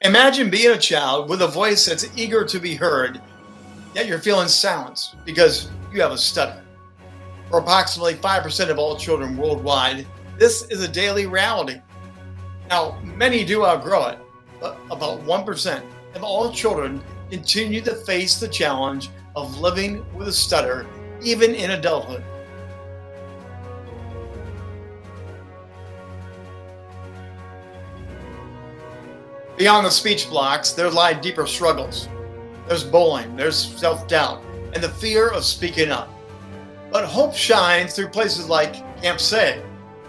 Imagine being a child with a voice that's eager to be heard, yet you're feeling silenced because you have a stutter. For approximately 5% of all children worldwide, this is a daily reality. Now, many do outgrow it, but about 1% of all children continue to face the challenge of living with a stutter, even in adulthood. Beyond the speech blocks, there lie deeper struggles. There's bullying, there's self doubt, and the fear of speaking up. But hope shines through places like Camp Say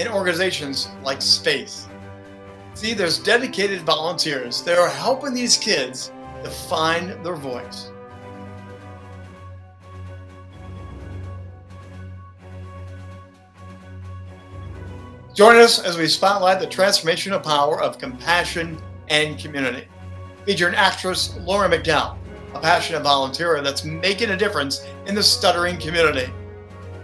and organizations like Space. See, there's dedicated volunteers that are helping these kids to find their voice. Join us as we spotlight the transformational power of compassion and community. Featuring actress Lauren McDowell, a passionate volunteer that's making a difference in the stuttering community.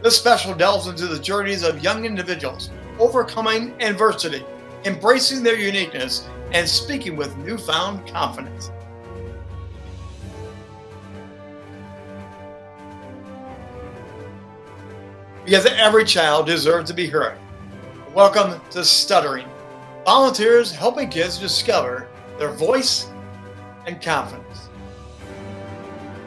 This special delves into the journeys of young individuals overcoming adversity, embracing their uniqueness, and speaking with newfound confidence. Because every child deserves to be heard. Welcome to Stuttering. Volunteers helping kids discover their voice and confidence.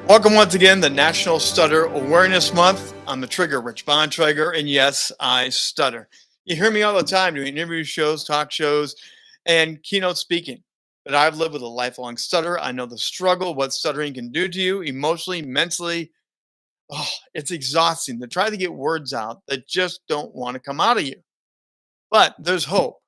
Welcome once again to National Stutter Awareness Month. I'm the Trigger, Rich Bontrager, and yes, I stutter. You hear me all the time doing interview shows, talk shows, and keynote speaking. But I've lived with a lifelong stutter. I know the struggle, what stuttering can do to you emotionally, mentally. Oh, it's exhausting to try to get words out that just don't want to come out of you. But there's hope.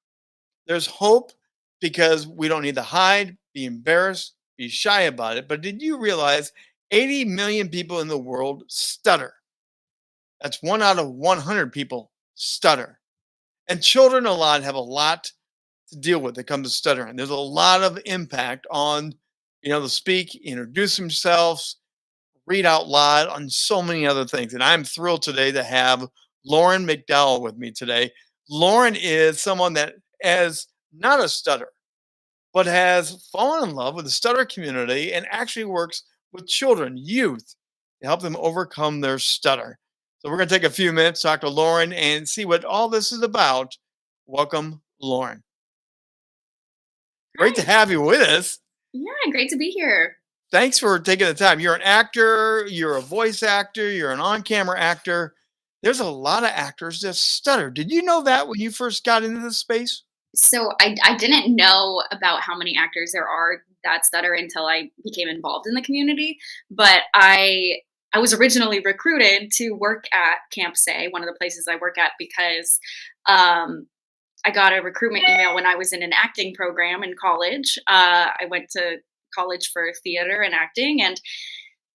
There's hope because we don't need to hide, be embarrassed, be shy about it. But did you realize 80 million people in the world stutter? That's 1 out of 100 people stutter. And children a lot have a lot to deal with when it comes to stuttering. There's a lot of impact on, to speak, introduce themselves, read out loud, on so many other things. And I'm thrilled today to have Lauren McDowell with me today. Lauren is someone that is not a stutter, but has fallen in love with the stutter community and actually works with children, youth, to help them overcome their stutter. So we're going to take a few minutes, talk to Lauren, and see what all this is about. Welcome, Lauren. Great to Hi. have you with us. Yeah, great to be here. Thanks for taking the time. You're an actor, you're a voice actor, you're an on camera actor. There's a lot of actors that stutter. Did you know that when you first got into this space? So I didn't know about how many actors there are that stutter until I became involved in the community. But I was originally recruited to work at Camp Say, one of the places I work at, because I got a recruitment email when I was in an acting program in college. I went to college for theater and acting, and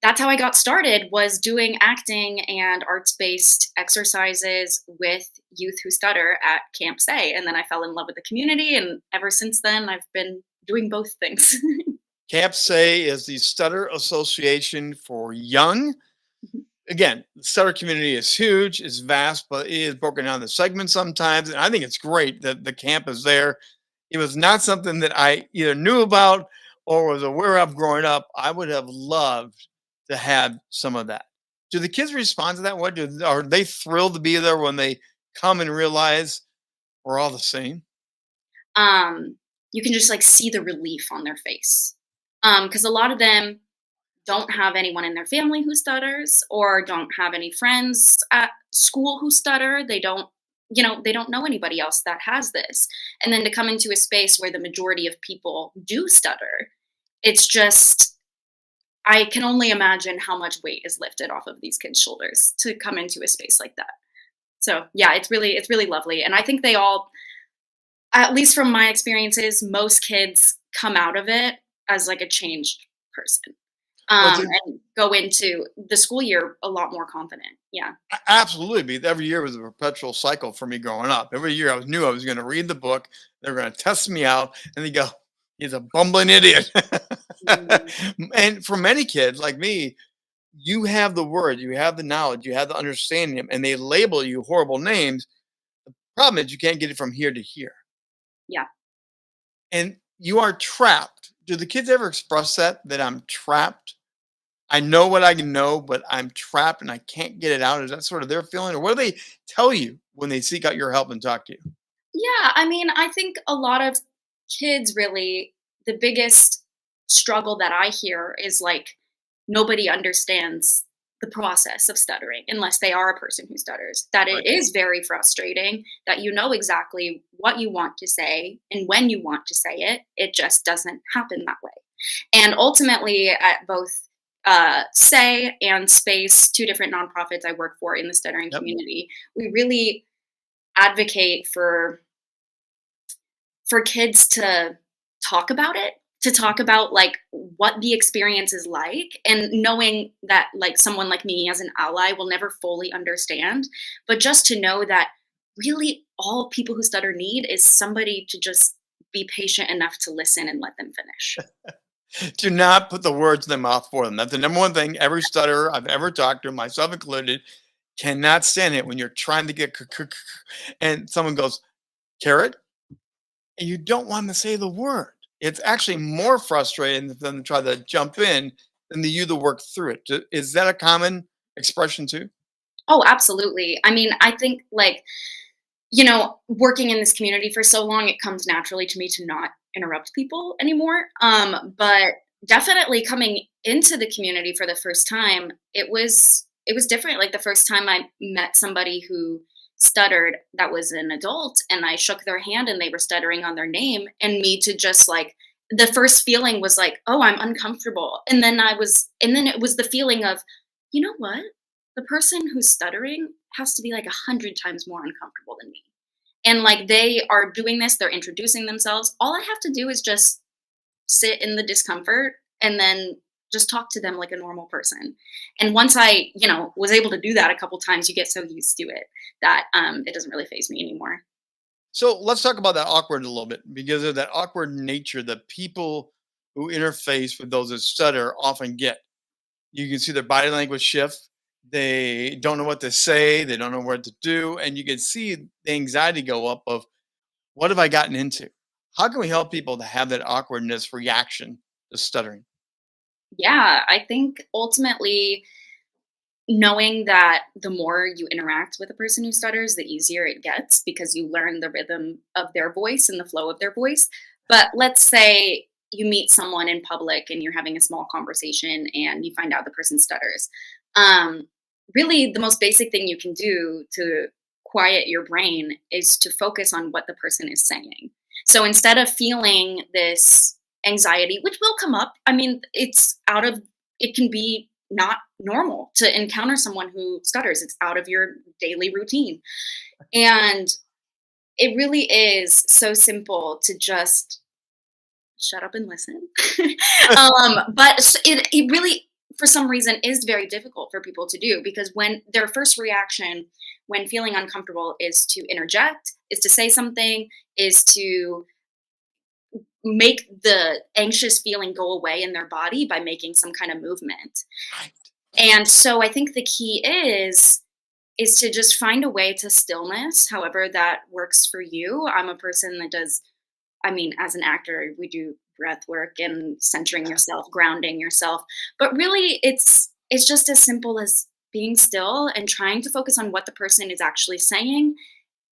that's how I got started, was doing acting and arts-based exercises with youth who stutter at Camp Say. And then I fell in love with the community, and ever since then I've been doing both things. Camp Say is the Stutter Association for Young. Again, the stutter community is huge, it's vast, but it is broken down into segments sometimes. And I think it's great that the camp is there. It was not something that I either knew about or was aware of growing up. I would have loved to have some of that. Do the kids respond to that? Are they thrilled to be there when they come and realize we're all the same? You can just like see the relief on their face. Because a lot of them don't have anyone in their family who stutters, or don't have any friends at school who stutter. They don't know anybody else that has this. And then to come into a space where the majority of people do stutter, it's just, I can only imagine how much weight is lifted off of these kids' shoulders to come into a space like that. So yeah, it's really lovely. And I think they all, at least from my experiences, most kids come out of it as like a changed person, Well, and go into the school year a lot more confident. Yeah. absolutely. Because every year was a perpetual cycle for me growing up. Every year knew I was going to read the book. They were going to test me out, and they go, "He's a bumbling idiot." Mhm. And for many kids like me, you have the words, you have the knowledge, you have the understanding, and they label you horrible names. Problem is, you can't get it from here to here, Yeah. and you are trapped Do the kids ever express that I'm trapped? I know what I know, but I'm trapped and I can't get it out. Is that sort of their feeling, or what do they tell you when they seek out your help and talk to you? Yeah, I mean, I think a lot of kids really, the biggest struggle that I hear is like nobody understands the process of stuttering unless they are a person who stutters. That it Right. is very frustrating, that you know exactly what you want to say and when you want to say it. It just doesn't happen that way. And ultimately, at both Say and Space, two different nonprofits I work for in the stuttering Yep. community, we really advocate for kids to talk about it, to talk about like what the experience is like, and knowing that like someone like me as an ally will never fully understand, but just to know that really all people who stutter need is somebody to just be patient enough to listen and let them finish. Do not put the words in their mouth for them. That's the number one thing every stutterer I've ever talked to, myself included, cannot stand it when you're trying to get and someone goes, carrot, and you don't want to say the word. It's actually more frustrating than to try to jump in than the you to work through it. Is that a common expression too? Oh, absolutely. I mean, I think like, working in this community for so long, it comes naturally to me to not interrupt people anymore. But definitely coming into the community for the first time, it was different. Like the first time I met somebody who stuttered that was an adult and I shook their hand and they were stuttering on their name, and me to just like the first feeling was like, oh, I'm uncomfortable. And then it was the feeling of, you know what? The person who's stuttering has to be like 100 times more uncomfortable than me. And like they are doing this, they're introducing themselves. All I have to do is just sit in the discomfort and then just talk to them like a normal person. And once I, was able to do that a couple times, you get so used to it that it doesn't really phase me anymore. So let's talk about that awkward a little bit because of that awkward nature that people who interface with those that stutter often get. You can see their body language shift. They don't know what to say. They don't know what to do. And you can see the anxiety go up of what have I gotten into? How can we help people to have that awkwardness reaction to stuttering? Yeah, I think ultimately knowing that the more you interact with a person who stutters, the easier it gets because you learn the rhythm of their voice and the flow of their voice. But let's say you meet someone in public and you're having a small conversation and you find out the person stutters. Um, Really, the most basic thing you can do to quiet your brain is to focus on what the person is saying. So instead of feeling this anxiety, which will come up, I mean, it can be not normal to encounter someone who stutters. It's out of your daily routine. And it really is so simple to just shut up and listen. But it really, for some reason, is very difficult for people to do because when their first reaction when feeling uncomfortable is to interject, is to say something, is to make the anxious feeling go away in their body by making some kind of movement. Right. And so I think the key is to just find a way to stillness, however that works for you. I'm a person that does, I mean, as an actor, we do breath work and centering yourself, grounding yourself. But really it's just as simple as being still and trying to focus on what the person is actually saying.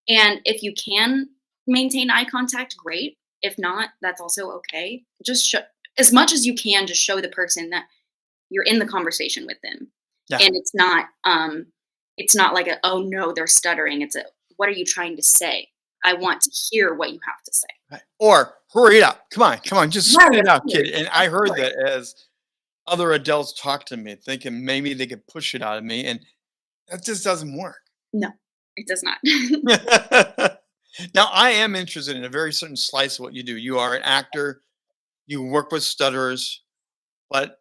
And if you can maintain eye contact, great. If not, that's also okay. Just show as much as you can, just show the person that you're in the conversation with them. Yeah. And it's not like a, oh no, they're stuttering. It's a, what are you trying to say? I want to hear what you have to say. Right. Or hurry it up. Come on, just spit Right, it of out, course, kid. And of I heard course. that as other adults talk to me, thinking maybe they could push it out of me. And that just doesn't work. No, it does not. Now, I am interested in a very certain slice of what you do. You are an actor, you work with stutterers, but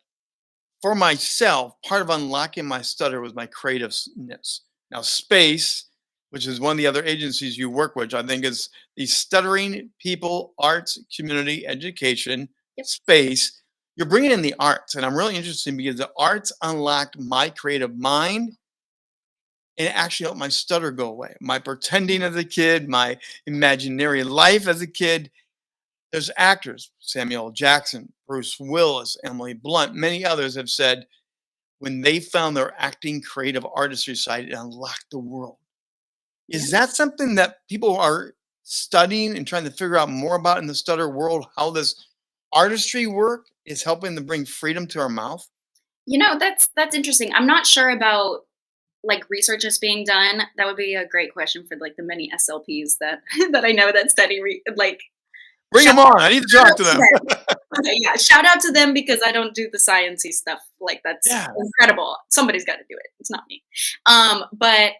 for myself, part of unlocking my stutter was my creativeness. Now, Space, which is one of the other agencies you work with, I think is the Stuttering People Arts Community Education Yep. Space. You're bringing in the arts, and I'm really interested because the arts unlocked my creative mind and it actually helped my stutter go away. My pretending as a kid, my imaginary life as a kid, There's actors, Samuel L. Jackson, Bruce Willis, Emily Blunt, many others have said when they found their acting creative artistry side, it unlocked the world. Yeah. Is that something that people are studying and trying to figure out more about in the stutter world? How this artistry work is helping to bring freedom to our mouth? That's interesting. I'm not sure about like research is being done. That would be a great question for like the many SLPs that that I know that study like Bring shout them on. I need to shout talk out to to them. them. Okay, yeah, shout out to them because I don't do the sciencey stuff. Like that's Yeah. incredible. Somebody's got to do it. It's not me. But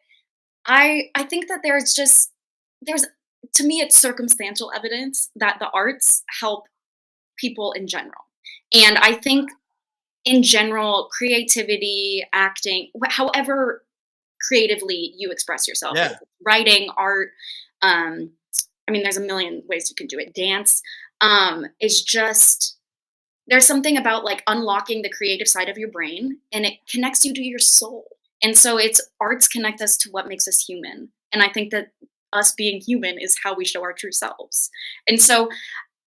I think that there's to me it's circumstantial evidence that the arts help people in general. And I think in general, creativity, acting, however creatively you express yourself, Yeah. writing, art, I mean, there's a million ways you can do it. Dance, is just there's something about like unlocking the creative side of your brain and it connects you to your soul. And so it's arts connect us to what makes us human. And I think that us being human is how we show our true selves. And so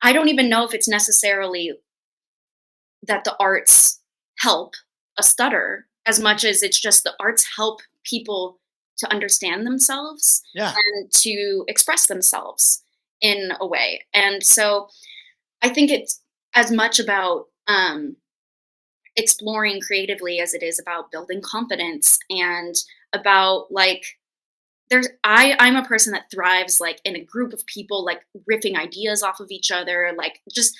I don't even know if it's necessarily that the arts help a stutter as much as it's just the arts help people to understand themselves Yeah. and to express themselves in a way. And so I think it's as much about exploring creatively as it is about building confidence and about like I'm a person that thrives like in a group of people like riffing ideas off of each other, like just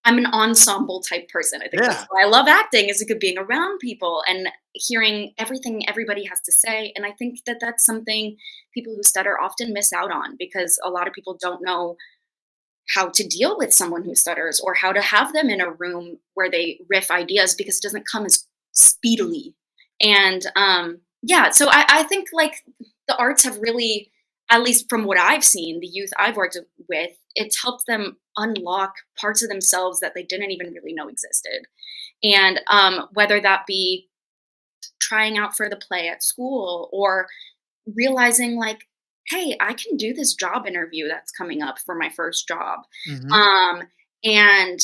I'm an ensemble type person. I think that's Yeah. why I love acting is like being around people and hearing everything everybody has to say. And I think that that's something people who stutter often miss out on because a lot of people don't know how to deal with someone who stutters or how to have them in a room where they riff ideas because it doesn't come as speedily. And yeah, so I think like the arts have really, at least from what I've seen, the youth I've worked with, it's helped them unlock parts of themselves that they didn't even really know existed. And whether that be trying out for the play at school or realizing like, hey, I can do this job interview that's coming up for my first job. Hmm. Um, and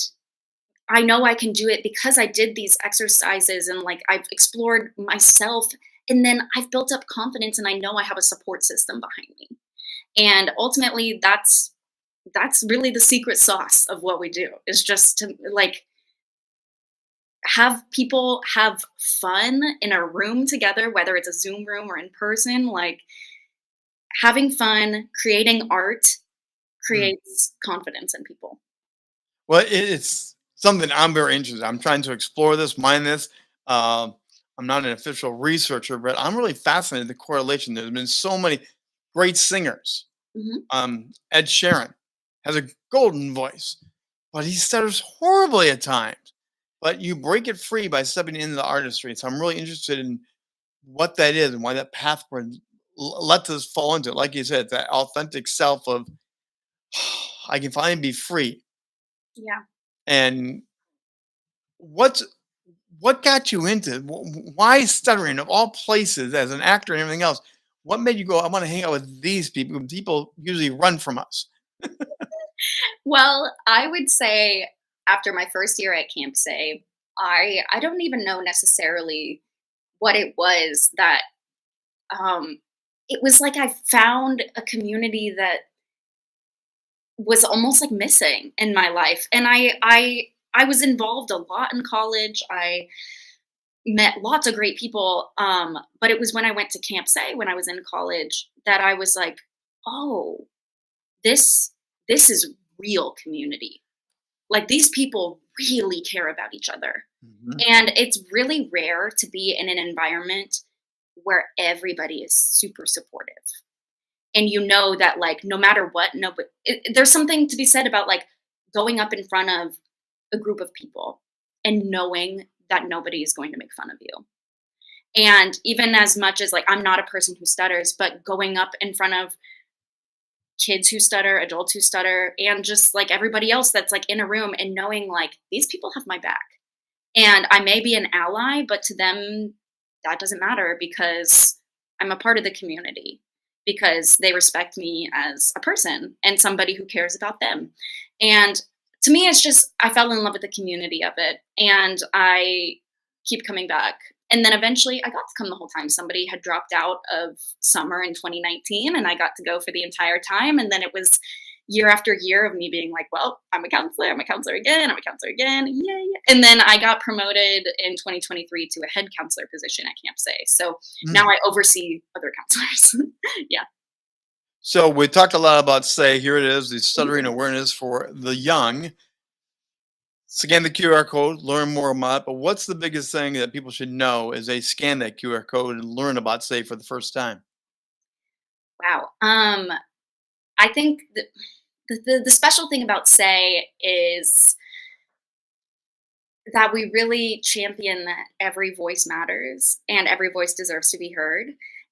I know I can do it because I did these exercises and like I've explored myself and then I've built up confidence and I know I have a support system behind me. And ultimately that's really the secret sauce of what we do is just to like have people have fun in a room together, whether it's a Zoom room or in person, like having fun, creating art creates confidence in people. Well, it's something I'm very interested. I'm trying to explore this, mine this. Um, I'm not an official researcher, but I'm really fascinated with the correlation. There's been so many great singers. Mhm. Ed Sheeran has a golden voice, but he stutters horribly at times. But you break it free by stepping into the artistry. So I'm really interested in what that is and why that path lets us fall into it. Like you said, that authentic self of I can finally be free. Yeah. And what's what got you into why stuttering of all places as an actor and everything else? What made you go, I want to hang out with these people? People usually run from us. Well, I would say after my first year at Camp Say, I don't even know necessarily what it was that um it was like I found a community that was almost like missing in my life. And I was involved a lot in college. I met lots of great people. But it was when I went to Camp Say when I was in college that I was like, oh, this this is real community. Like these people really care about each other. Mhm. And it's really rare to be in an environment where everybody is super supportive. And you know that like no matter what, no, but there's something to be said about like going up in front of a group of people and knowing that nobody is going to make fun of you. And even as much as like I'm not a person who stutters, but going up in front of kids who stutter, adults who stutter, and just like everybody else that's like in a room and knowing like these people have my back. And I may be an ally, but to them, that doesn't matter because I'm a part of the community. because they respect me as a person and somebody who cares about them. And to me, it's just, I fell in love with the community of it, and I keep coming back. And then eventually I got to come the whole time. Somebody had dropped out of summer in 2019 and I got to go for the entire time. And then it was year after year of me being like, well, I'm a counselor again, I'm a counselor again. Yay. And then I got promoted in 2023 to a head counselor position at Camp Say. So now I oversee other counselors. Yeah. So we talked a lot about Say. Here it is, the stuttering awareness for the young. Scan the QR code, learn more about it. But what's the biggest thing that people should know as they scan that QR code and learn about Say for the first time? Wow. I think the special thing about Say is that we really champion that every voice matters and every voice deserves to be heard.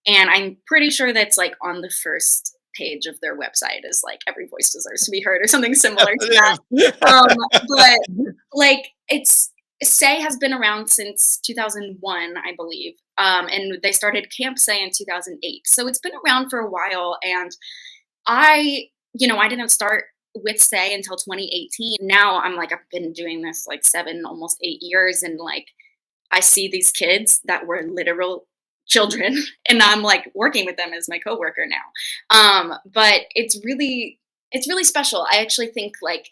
And I'm pretty sure that's like on the first page of their website is like every voice deserves to be heard or something similar to that. But like it's Say has been around since 2001, I believe. And they started Camp Say in 2008. So it's been around for a while. And I didn't start with Say until 2018. Now I'm like, I've been doing this like 7, almost 8 years. And like, I see these kids that were literal children and I'm like working with them as my coworker now. But it's really special. I actually think like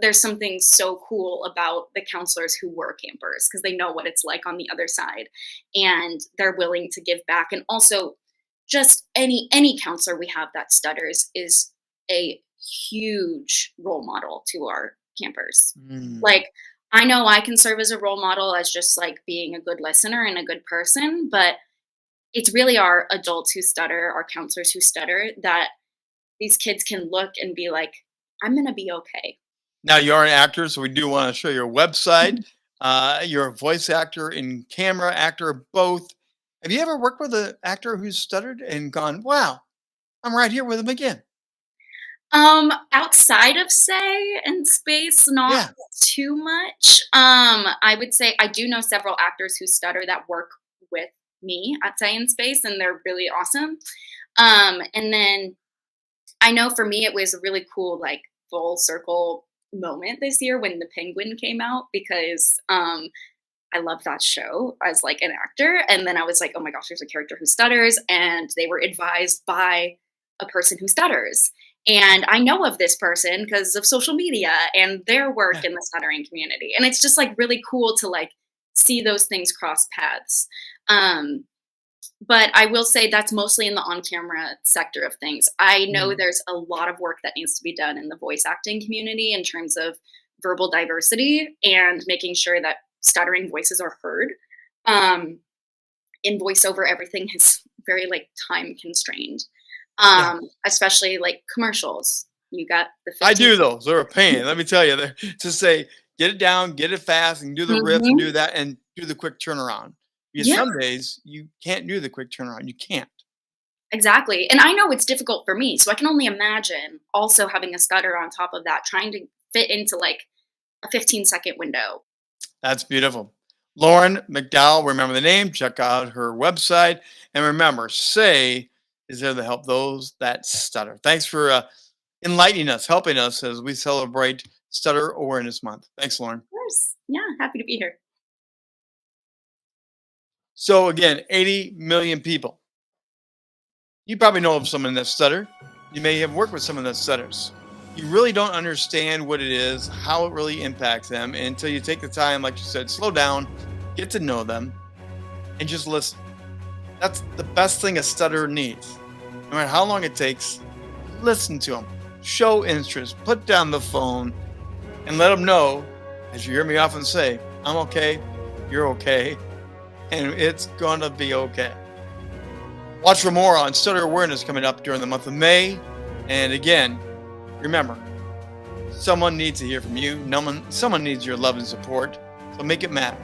there's something so cool about the counselors who were campers because they know what it's like on the other side and they're willing to give back. And also just any counselor we have that stutters is a huge role model to our campers. Like, I know I can serve as a role model as just like being a good listener and a good person, but it's really our adults who stutter, our counselors who stutter, that these kids can look and be like, I'm going to be okay. Now, you are an actor, so we do want to show your website. You're a voice actor and camera actor, both. Have you ever worked with an actor who's stuttered and gone, wow, I'm right here with him again? Outside of Say and Space, not too much. I would say I do know several actors who stutter that work with me at Say and Space, and they're really awesome. And then I know for me, it was a really cool, like full circle moment this year when The Penguin came out because, I love that show as like an actor. And then I was like, oh my gosh, there's a character who stutters, and they were advised by a person who stutters. And I know of this person because of social media and their work in the stuttering community. And it's just like really cool to like see those things cross paths. But I will say that's mostly in the on-camera sector of things. I know there's a lot of work that needs to be done in the voice acting community in terms of verbal diversity and making sure that stuttering voices are heard. In voiceover, everything is very like time constrained. Especially like commercials. You got the 15 I do those. They're a pain. Let me tell you, they're to say, get it down, get it fast, and do the riff and do that and do the quick turnaround. Because some days you can't do the quick turnaround. You can't. Exactly. And I know it's difficult for me. So I can only imagine also having a stutter on top of that, trying to fit into like a 15-second window. That's beautiful. Lauren McDowell, remember the name, check out her website. And remember, Say is there to help those that stutter. Thanks for enlightening us, helping us as we celebrate Stutter Awareness Month. Thanks, Lauren. Of course. Yeah, happy to be here. So again, 80 million people. You probably know of someone that stutter. You may have worked with someone that stutters. You really don't understand what it is, how it really impacts them until you take the time, like you said, slow down, get to know them, and just listen. That's the best thing a stutterer needs. No matter how long it takes, listen to them. Show interest. Put down the phone and let them know, as you hear me often say, I'm okay, you're okay, and it's going to be okay. Watch for more on stutter awareness coming up during the month of May. And again, remember, someone needs to hear from you. Someone needs your love and support. So make it matter.